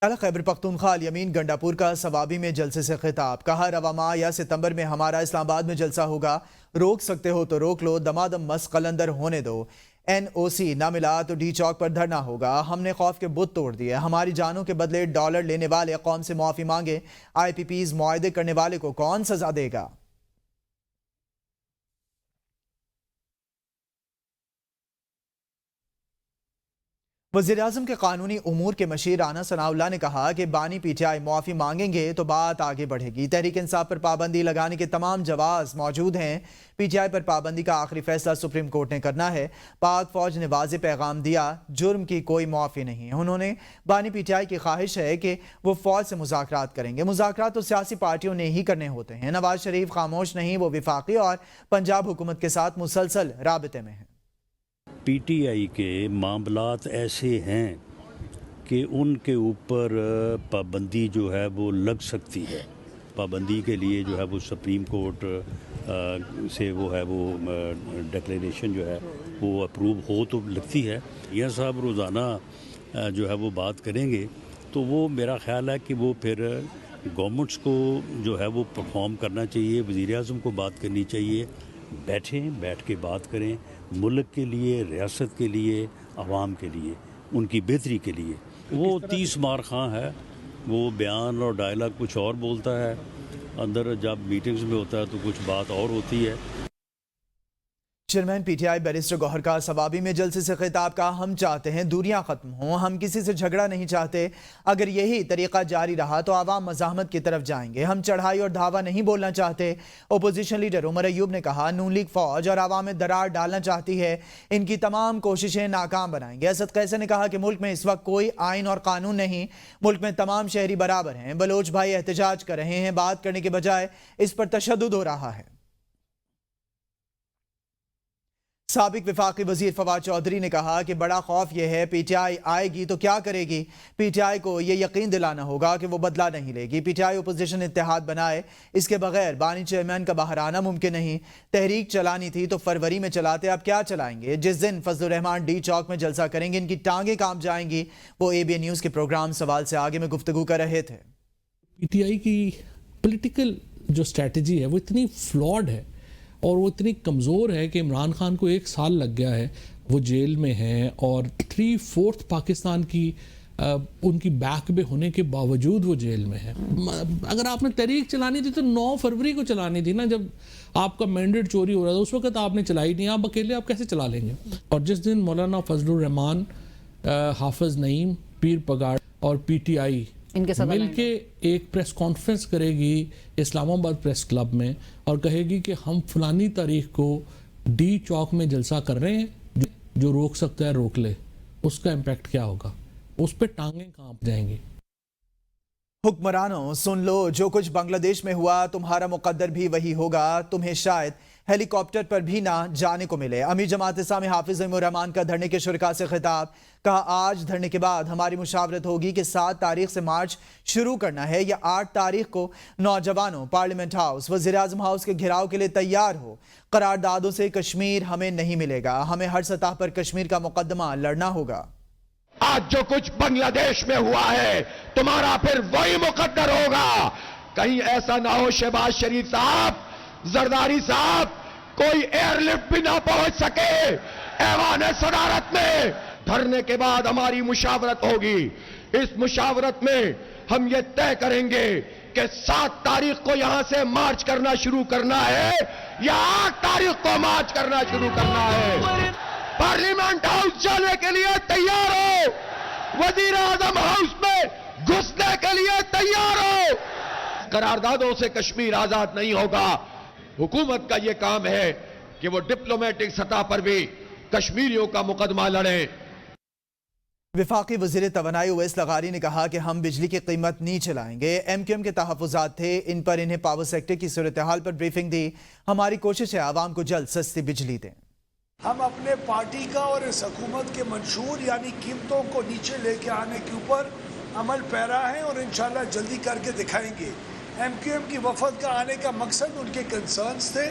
خیبر پختونخوا الیمین گنڈاپور کا ثوابی میں جلسے سے خطاب، کہا رواں ماہ یا ستمبر میں ہمارا اسلام آباد میں جلسہ ہوگا، روک سکتے ہو تو روک لو، دمادم مس قلندر ہونے دو، NOC نہ ملا تو ڈی چوک پر دھرنا ہوگا، ہم نے خوف کے بت توڑ دیے، ہماری جانوں کے بدلے ڈالر لینے والے قوم سے معافی مانگے، IPPs معاہدے کرنے والے کو کون سزا دے گا؟ وزیراعظم کے قانونی امور کے مشیر رانا ثناء اللہ نے کہا کہ بانی PTI معافی مانگیں گے تو بات آگے بڑھے گی، تحریک انصاف پر پابندی لگانے کے تمام جواز موجود ہیں، PTI پر پابندی کا آخری فیصلہ سپریم کورٹ نے کرنا ہے، پاک فوج نے واضح پیغام دیا، جرم کی کوئی معافی نہیں، انہوں نے بانی PTI کی خواہش ہے کہ وہ فوج سے مذاکرات کریں گے، مذاکرات تو سیاسی پارٹیوں نے ہی کرنے ہوتے ہیں، نواز شریف خاموش نہیں، وہ وفاقی اور پنجاب حکومت کے ساتھ مسلسل رابطے میں ہیں۔ PTI کے معاملات ایسے ہیں کہ ان کے اوپر پابندی جو ہے وہ لگ سکتی ہے، پابندی کے لیے جو ہے وہ سپریم کورٹ سے وہ ہے وہ ڈکلیریشن جو ہے وہ اپروو ہو تو لگتی ہے۔ یہ صاحب روزانہ جو ہے وہ بات کریں گے تو وہ میرا خیال ہے کہ وہ پھر گورنمنٹس کو جو ہے وہ پرفارم کرنا چاہیے، وزیر اعظم کو بات کرنی چاہیے، بیٹھ کے بات کریں، ملک کے لیے، ریاست کے لیے، عوام کے لیے، ان کی بہتری کے لیے۔ وہ 30 مار خاں ہے، وہ بیان اور ڈائلاگ کچھ اور بولتا ہے، اندر جب میٹنگز میں ہوتا ہے تو کچھ بات اور ہوتی ہے۔ چیئرمین PTI بیرسٹر گوہر کا ثوابی میں جلسے سے خطاب، کا ہم چاہتے ہیں دوریاں ختم ہوں، ہم کسی سے جھگڑا نہیں چاہتے، اگر یہی طریقہ جاری رہا تو عوام مزاحمت کی طرف جائیں گے، ہم چڑھائی اور دھاوا نہیں بولنا چاہتے۔ اپوزیشن لیڈر عمر ایوب نے کہا نون لیگ فوج اور عوام میں درار ڈالنا چاہتی ہے، ان کی تمام کوششیں ناکام بنائیں گے۔ اسد قیصر نے کہا کہ ملک میں اس وقت کوئی آئین اور قانون نہیں، ملک میں تمام شہری برابر ہیں، بلوچ بھائی احتجاج کر رہے ہیں، بات کرنے کے بجائے اس پر تشدد ہو رہا ہے۔ سابق وفاقی وزیر فواد چودھری نے کہا کہ بڑا خوف یہ ہے PTI آئے گی تو کیا کرے گی، PTI کو یہ یقین دلانا ہوگا کہ وہ بدلہ نہیں لے گی، PTI اپوزیشن اتحاد بنائے، اس کے بغیر بانی چیئرمین کا باہر آنا ممکن نہیں، تحریک چلانی تھی تو فروری میں چلاتے، اب کیا چلائیں گے، جس دن فضل الرحمان ڈی چوک میں جلسہ کریں گے ان کی ٹانگیں کانپ جائیں گی۔ وہ ABN نیوز کے پروگرام سوال سے آگے میں گفتگو کر رہے تھے۔ PTI کی پولیٹیکل جو اسٹریٹجی ہے وہ اتنی فلاڈ ہے اور وہ اتنی کمزور ہے کہ عمران خان کو 1 سال لگ گیا ہے، وہ جیل میں ہیں، اور 3/4 پاکستان کی ان کی بیک پہ ہونے کے باوجود وہ جیل میں ہے۔ اگر آپ نے تحریک چلانی تھی تو 9 فروری کو چلانی تھی نا، جب آپ کا مینڈیٹ چوری ہو رہا تھا، اس وقت آپ نے چلائی نہیں، آپ اکیلے آپ کیسے چلا لیں گے؟ اور جس دن مولانا فضل الرحمان، حافظ نعیم، پیر پگاڑ اور PTI مل کے ایک پریس کانفرنس کرے گی اسلام آباد پریس کلب میں اور کہے گی کہ ہم فلانی تاریخ کو ڈی چوک میں جلسہ کر رہے ہیں، جو روک سکتا ہے روک لے، اس کا امپیکٹ کیا ہوگا؟ اس پہ ٹانگیں کانپ جائیں گی۔ حکمرانوں سن لو، جو کچھ بنگلہ دیش میں ہوا تمہارا مقدر بھی وہی ہوگا، تمہیں شاید ہیلی کاپٹر پر بھی نہ جانے کو ملے۔ امیر جماعت اسلامی حافظ نعیم الرحمان کا دھرنے کے شرکاء سے خطاب، کہا آج دھرنے کے بعد ہماری مشاورت ہوگی کہ 7 تاریخ سے مارچ شروع کرنا ہے یا 8 تاریخ کو۔ نوجوانوں پارلیمنٹ ہاؤس، وزیراعظم ہاؤس کے گھراؤ کے لیے تیار ہو، قراردادوں سے کشمیر ہمیں نہیں ملے گا، ہمیں ہر سطح پر کشمیر کا مقدمہ لڑنا ہوگا۔ آج جو کچھ بنگلہ دیش میں ہوا ہے تمہارا پھر وہی مقدر ہوگا، کہیں ایسا نہ ہو شہباز شریف صاحب، زرداری صاحب، کوئی ایئر لفٹ بھی نہ پہنچ سکے ایوان صدارت میں۔ دھرنے کے بعد ہماری مشاورت ہوگی، اس مشاورت میں ہم یہ طے کریں گے کہ 7 تاریخ کو یہاں سے مارچ کرنا شروع کرنا ہے یا 8 تاریخ کو مارچ کرنا شروع کرنا ہے۔ پارلیمنٹ ہاؤس جانے کے لیے تیار ہو، وزیر اعظم ہاؤس میں گھسنے کے لیے تیار ہو۔ قراردادوں سے کشمیر آزاد نہیں ہوگا۔ حکومت کا یہ کام ہے کہ وہ ڈپلومیٹک سطح پر بھی کشمیریوں کا مقدمہ لڑیں۔ وفاقی وزیر توانائی اویس لغاری نے کہا کہ ہم بجلی کی قیمت نہیں چلائیں گے، MQM کے تحفظات تھے، ان پر انہیں پاور سیکٹر کی صورتحال پر بریفنگ دی، ہماری کوشش ہے عوام کو جلد سستی بجلی دیں۔ ہم اپنے پارٹی کا اور اس حکومت کے منشور یعنی قیمتوں کو نیچے لے کے آنے کے اوپر عمل پیرا ہیں اور انشاءاللہ جلدی کر کے دکھائیں گے۔ MQM کی وفد کا آنے کا مقصد ان کے کنسرنز تھے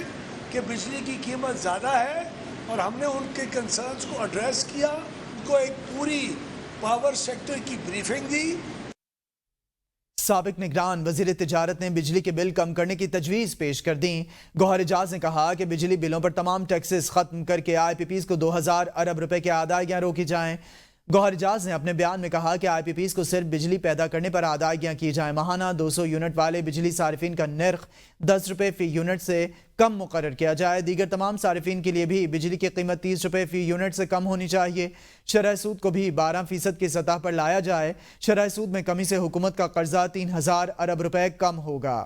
کہ بجلی کی قیمت زیادہ ہے اور ہم نے ان کے کنسرنز کو ایڈریس کیا، ان کو ایک پوری پاور سیکٹر کی بریفنگ دی۔ سابق نگران وزیر تجارت نے بجلی کے بل کم کرنے کی تجویز پیش کر دی۔ گوہر اعجاز نے کہا کہ بجلی بلوں پر تمام ٹیکسز ختم کر کے آئی پی پیز کو 2000 ارب روپے کی ادائیگیاں روکی جائیں۔ گوہر اعجاز نے اپنے بیان میں کہا کہ آئی پی پیز کو صرف بجلی پیدا کرنے پر ادائیگیاں کی جائیں۔ ماہانہ 200 یونٹ والے بجلی صارفین کا نرخ 10 روپے فی یونٹ سے کم مقرر کیا جائے۔ دیگر تمام صارفین کے لیے بھی بجلی کی قیمت 30 روپے فی یونٹ سے کم ہونی چاہیے۔ شرح سود کو بھی 12% کی سطح پر لایا جائے۔ شرح سود میں کمی سے حکومت کا قرضہ 3000 ارب روپے کم ہوگا۔